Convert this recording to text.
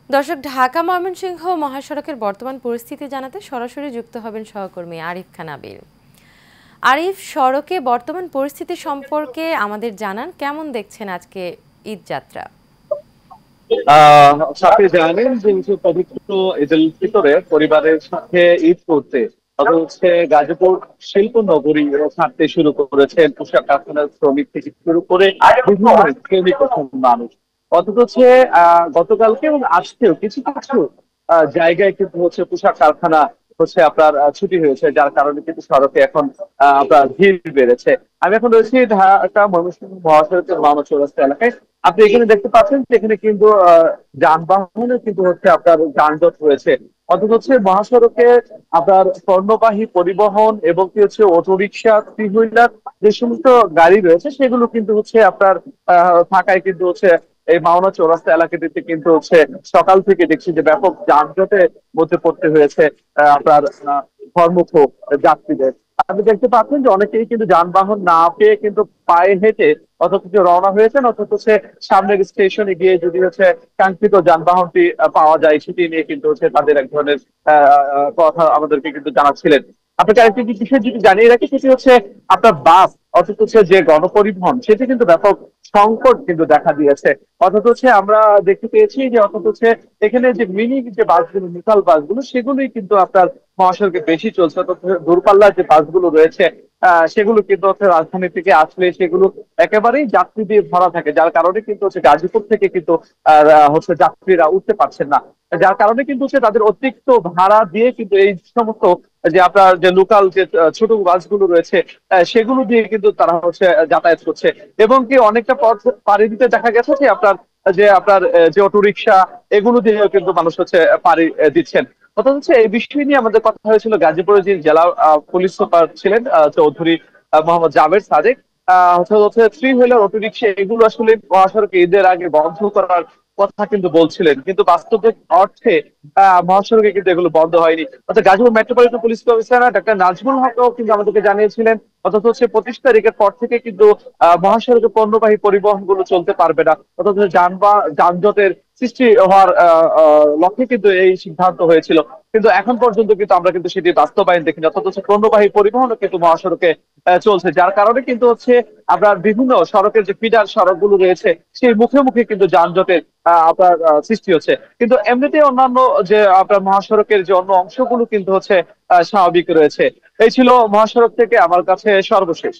দর্শক, ঢাকা ময়মনসিংহ মহাসড়কের বর্তমান পরিস্থিতি জানাতে সরাসরি যুক্ত হবেন সহকর্মী আরিফ খান আবির। আরিফ, সড়কে বর্তমান পরিস্থিতি সম্পর্কে আমাদের জানান, কেমন দেখছেন আজকে ঈদ যাত্রা? সাথে জানেন যে পবিত্র ঈদ উল ফিতরে পরিবারের সাথে ঈদ করতে হচ্ছে গাজীপুর শিল্প নগরী ছাড়তে শুরু করেছেন পোশাক কারখানার শ্রমিক থেকে শুরু করে বিভিন্ন শ্রেণী পেশার মানুষ। অথচ হচ্ছে গতকালকে এবং আজকেও কিছু কিছু জায়গায় কিন্তু হচ্ছে পোশাক কারখানা হচ্ছে আপনার ছুটি হয়েছে, যার কারণে কিন্তু সড়কে এখন আপনার ভিড় বেড়েছে। আমি এখন রয়েছি ঢাকা ময়মনসিংহ মহাসড়কের মানব চৌরাস্তা এলাকায়। আপনি এখানে দেখতে পাচ্ছেন যে এখানে কিন্তু যানবাহনের কিন্তু হচ্ছে আপনার যানজট রয়েছে। অথচ হচ্ছে মহাসড়কে আপনার পণ্যবাহী পরিবহন এবং কি হচ্ছে অটোরিকশা, থ্রি হুইলার যে সমস্ত গাড়ি রয়েছে সেগুলো কিন্তু হচ্ছে আপনার থাকায় কিন্তু হচ্ছে এই মাওনা চৌরাস্তা এলাকাটিতে কিন্তু হচ্ছে সকাল থেকে দেখছি যে ব্যাপক যানজটের মধ্যে পড়তে হয়েছে আপনার ঘরমুখ যাত্রীদের। আপনি দেখতে পাচ্ছেন যে অনেকেই কিন্তু যানবাহন না পেয়ে কিন্তু পায়ে হেঁটে অথচ রওনা হয়েছেন, অথচ সে সামনের স্টেশনে গিয়ে যদি হচ্ছে কাঙ্ক্ষিত যানবাহনটি পাওয়া যায় সেটি নিয়ে কিন্তু হচ্ছে তাদের এক ধরনের কথা আমাদেরকে কিন্তু জানাচ্ছিলেন। আপনাকে আরেকটি বিষয় যদি জানিয়ে রাখি, সেটি হচ্ছে আপনার বাস অথচ হচ্ছে যে গণপরিবহন সেটি কিন্তু ব্যাপক সংকট কিন্তু দেখা দিয়েছে। অথচ হচ্ছে আমরা দেখতে পেয়েছি যে অথচ হচ্ছে এখানে যে মিনি যে বাসগুলো, লোকাল বাসগুলো সেগুলোই কিন্তু আপনার মহাসড়কে বেশি চলছে। অথচ দূরপাল্লার যে বাসগুলো রয়েছে সেগুলো কিন্তু হচ্ছে রাজধানী থেকে আসলে সেগুলো একেবারেই যাত্রী দিয়ে ভরা থাকে, যার কারণে কিন্তু হচ্ছে গাজীপুর থেকে কিন্তু হচ্ছে যাত্রীরা উঠতে পারছেন না। যার কারণে কিন্তু হচ্ছে তাদের অতিরিক্ত ভাড়া দিয়ে কিন্তু এই সমস্ত যে আপনার যে লোকাল যে ছোট বাসগুলো রয়েছে সেগুলো দিয়ে কিন্তু তারা হচ্ছে যাতায়াত করছে। এবং কি অনেকটা পথ পাড়ি দিতে দেখা গেছে যে আপনার যে অটোরিকশা এগুলো দিয়েও কিন্তু মানুষ হচ্ছে পাড়ি দিচ্ছেন। অর্থাৎ হচ্ছে এই বিষয় নিয়ে আমাদের কথা হয়েছিল গাজীপুরের যে জেলা পুলিশ সুপার ছিলেন চৌধুরী মোহাম্মদ জাবের সাদেক। হচ্ছে হচ্ছে থ্রি হুইলার অটোরিকশা এগুলো আসলে মহাসড়কে ঈদের আগে বন্ধ করার কথা কিন্তু বলছিলেন, কিন্তু বাস্তবিক অর্থে মহাসড়কে কিন্তু এগুলো বন্ধ হয়নি। অর্থাৎ Gazipur metropolitan police commissioner doctor Nazmul হকও কিন্তু আমাদেরকে জানিয়েছিলেন অথচ হচ্ছে 25 তারিখের পর থেকে কিন্তু মহাসড়কে পণ্যবাহী পরিবহন গুলো চলতে পারবে না। অথচ যানজটের সৃষ্টি হওয়ার লক্ষ্যে কিন্তু এই সিদ্ধান্ত হয়েছিল, কিন্তু এখন পর্যন্ত কিন্তু আমরা কিন্তু সেটি বাস্তবায়ন দেখিনি। অর্থাৎ হচ্ছে পণ্যবাহী পরিবহনও কিন্তু মহাসড়কে চলছে, যার কারণে কিন্তু হচ্ছে আপনার বিভিন্ন সড়কের যে ফিডার সড়ক গুলো রয়েছে সেই মুখে মুখে কিন্তু যানজটের আপনার সৃষ্টি হচ্ছে। কিন্তু এমনিতে অন্যান্য যে আপনার মহাসড়কের যে অন্য অংশগুলো কিন্তু হচ্ছে স্বাভাবিক রয়েছে। এই ছিল মহাসড়ক থেকে আমার কাছে সর্বশেষ।